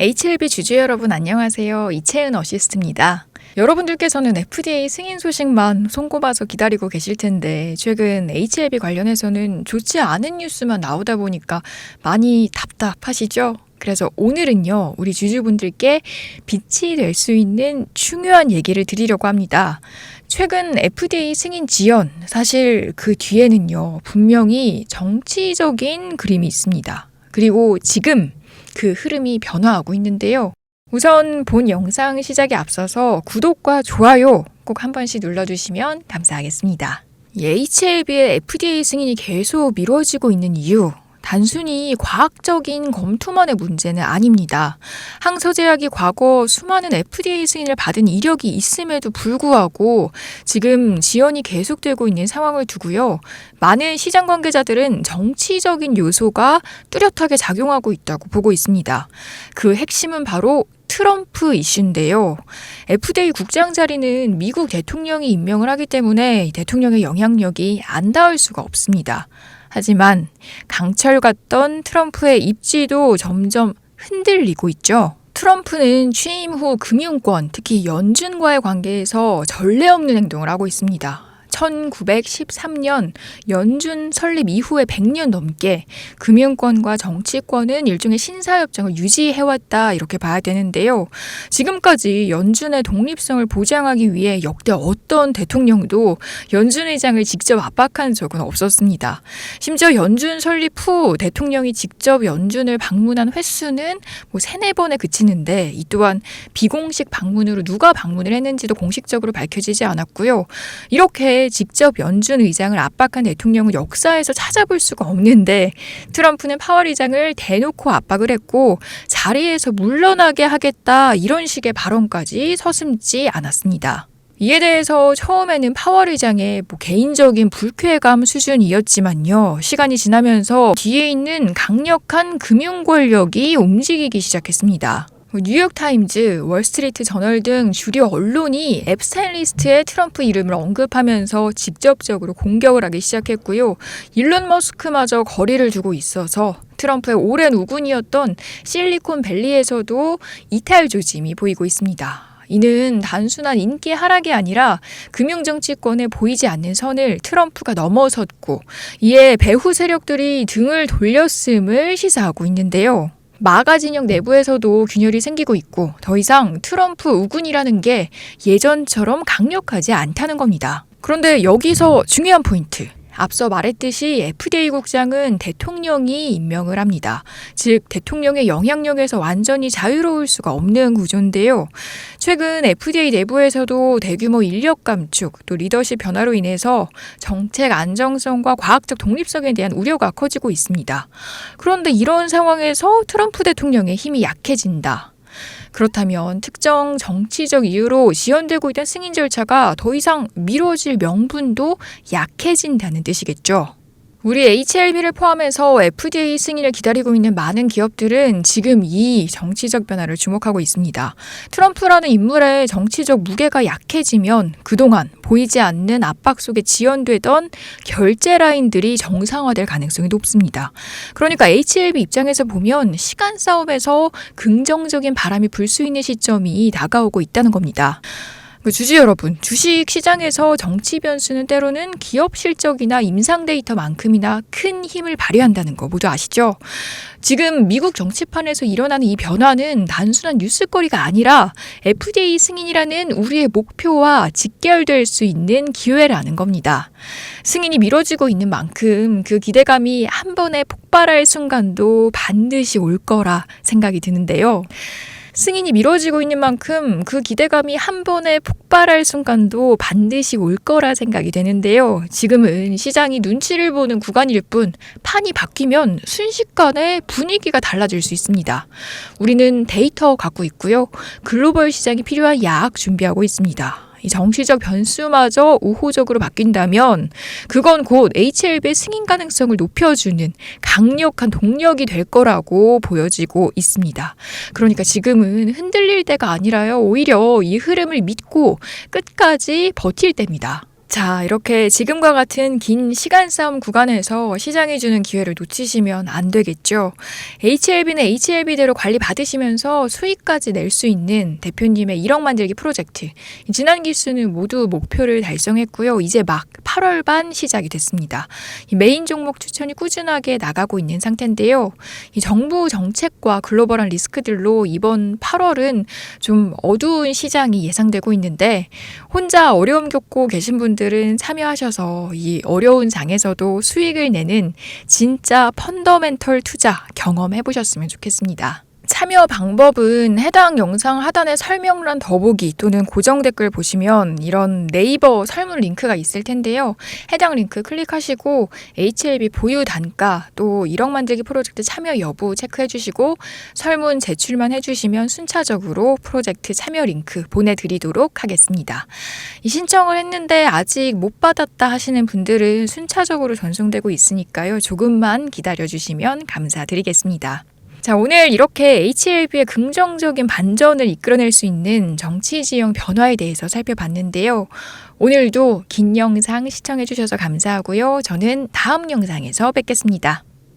HLB 주주 여러분 안녕하세요. 이채은 어시스트입니다. 여러분들께서는 FDA 승인 소식만 손꼽아서 기다리고 계실 텐데 최근 HLB 관련해서는 좋지 않은 뉴스만 나오다 보니까 많이 답답하시죠? 그래서 오늘은요, 우리 주주분들께 빛이 될 수 있는 중요한 얘기를 드리려고 합니다. 최근 FDA 승인 지연, 사실 그 뒤에는요, 분명히 정치적인 그림이 있습니다. 그리고 지금 그 흐름이 변화하고 있는데요. 우선 본 영상 시작에 앞서서 구독과 좋아요 꼭 한 번씩 눌러주시면 감사하겠습니다. HLB의 FDA 승인이 계속 미뤄지고 있는 이유, 단순히 과학적인 검토만의 문제는 아닙니다. 항서제약이 과거 수많은 FDA 승인을 받은 이력이 있음에도 불구하고 지금 지연이 계속되고 있는 상황을 두고요. 많은 시장 관계자들은 정치적인 요소가 뚜렷하게 작용하고 있다고 보고 있습니다. 그 핵심은 바로 트럼프 이슈인데요. FDA 국장 자리는 미국 대통령이 임명을 하기 때문에 대통령의 영향력이 안 닿을 수가 없습니다. 하지만 강철 같던 트럼프의 입지도 점점 흔들리고 있죠. 트럼프는 취임 후 금융권, 특히 연준과의 관계에서 전례 없는 행동을 하고 있습니다. 1913년 연준 설립 이후에 100년 넘게 금융권과 정치권은 일종의 신사협정을 유지해왔다 이렇게 봐야 되는데요. 지금까지 연준의 독립성을 보장하기 위해 역대 어떤 대통령도 연준 의장을 직접 압박한 적은 없었습니다. 심지어 연준 설립 후 대통령이 직접 연준을 방문한 횟수는 3-4번에 그치는데 이 또한 비공식 방문으로 누가 방문을 했는지도 공식적으로 밝혀지지 않았고요. 이렇게 직접 연준 의장을 압박한 대통령을 역사에서 찾아볼 수가 없는데 트럼프는 파월 의장을 대놓고 압박을 했고 자리에서 물러나게 하겠다 이런 식의 발언까지 서슴지 않았습니다. 이에 대해서 처음에는 파월 의장의 개인적인 불쾌감 수준이었지만요. 시간이 지나면서 뒤에 있는 강력한 금융 권력이 움직이기 시작했습니다. 뉴욕타임즈, 월스트리트 저널 등 주류 언론이 앱스타인 리스트에 트럼프 이름을 언급하면서 직접적으로 공격을 하기 시작했고요. 일론 머스크마저 거리를 두고 있어서 트럼프의 오랜 우군이었던 실리콘밸리에서도 이탈 조짐이 보이고 있습니다. 이는 단순한 인기 하락이 아니라 금융정치권에 보이지 않는 선을 트럼프가 넘어섰고 이에 배후 세력들이 등을 돌렸음을 시사하고 있는데요. 마가 진영 내부에서도 균열이 생기고 있고 더 이상 트럼프 우군이라는 게 예전처럼 강력하지 않다는 겁니다. 그런데 여기서 중요한 포인트. 앞서 말했듯이 FDA 국장은 대통령이 임명을 합니다. 즉 대통령의 영향력에서 완전히 자유로울 수가 없는 구조인데요. 최근 FDA 내부에서도 대규모 인력 감축, 또 리더십 변화로 인해서 정책 안정성과 과학적 독립성에 대한 우려가 커지고 있습니다. 그런데 이런 상황에서 트럼프 대통령의 힘이 약해진다. 그렇다면 특정 정치적 이유로 지연되고 있던 승인 절차가 더 이상 미뤄질 명분도 약해진다는 뜻이겠죠. 우리 HLB를 포함해서 FDA 승인을 기다리고 있는 많은 기업들은 지금 이 정치적 변화를 주목하고 있습니다. 트럼프라는 인물의 정치적 무게가 약해지면 그동안 보이지 않는 압박 속에 지연되던 결제 라인들이 정상화될 가능성이 높습니다. 그러니까 HLB 입장에서 보면 시간 싸움에서 긍정적인 바람이 불 수 있는 시점이 다가오고 있다는 겁니다. 주주 여러분, 주식 시장에서 정치 변수는 때로는 기업 실적이나 임상 데이터만큼이나 큰 힘을 발휘한다는 거 모두 아시죠? 지금 미국 정치판에서 일어나는 이 변화는 단순한 뉴스거리가 아니라 FDA 승인이라는 우리의 목표와 직결될 수 있는 기회라는 겁니다. 승인이 미뤄지고 있는 만큼 그 기대감이 한 번에 폭발할 순간도 반드시 올 거라 생각이 드는데요. 승인이 미뤄지고 있는 만큼 그 기대감이 한 번에 폭발할 순간도 반드시 올 거라 생각이 되는데요. 지금은 시장이 눈치를 보는 구간일 뿐 판이 바뀌면 순식간에 분위기가 달라질 수 있습니다. 우리는 데이터 갖고 있고요. 글로벌 시장이 필요한 약 준비하고 있습니다. 이 정치적 변수마저 우호적으로 바뀐다면 그건 곧 HLB의 승인 가능성을 높여주는 강력한 동력이 될 거라고 보여지고 있습니다. 그러니까 지금은 흔들릴 때가 아니라요. 오히려 이 흐름을 믿고 끝까지 버틸 때입니다. 자, 이렇게 지금과 같은 긴 시간 싸움 구간에서 시장이 주는 기회를 놓치시면 안 되겠죠. HLB는 HLB대로 관리 받으시면서 수익까지 낼 수 있는 대표님의 1억 만들기 프로젝트. 지난 기수는 모두 목표를 달성했고요. 이제 막 8월 반 시작이 됐습니다. 이 메인 종목 추천이 꾸준하게 나가고 있는 상태인데요. 이 정부 정책과 글로벌한 리스크들로 이번 8월은 좀 어두운 시장이 예상되고 있는데 혼자 어려움 겪고 계신 분들은 참여하셔서 이 어려운 장에서도 수익을 내는 진짜 펀더멘털 투자 경험해 보셨으면 좋겠습니다. 참여 방법은 해당 영상 하단의 설명란 더보기 또는 고정 댓글 보시면 이런 네이버 설문 링크가 있을 텐데요. 해당 링크 클릭하시고 HLB 보유 단가 또 1억 만들기 프로젝트 참여 여부 체크해 주시고 설문 제출만 해주시면 순차적으로 프로젝트 참여 링크 보내드리도록 하겠습니다. 이 신청을 했는데 아직 못 받았다 하시는 분들은 순차적으로 전송되고 있으니까요. 조금만 기다려주시면 감사드리겠습니다. 자, 오늘 이렇게 HLB의 긍정적인 반전을 이끌어낼 수 있는 정치 지형 변화에 대해서 살펴봤는데요. 오늘도 긴 영상 시청해 주셔서 감사하고요. 저는 다음 영상에서 뵙겠습니다.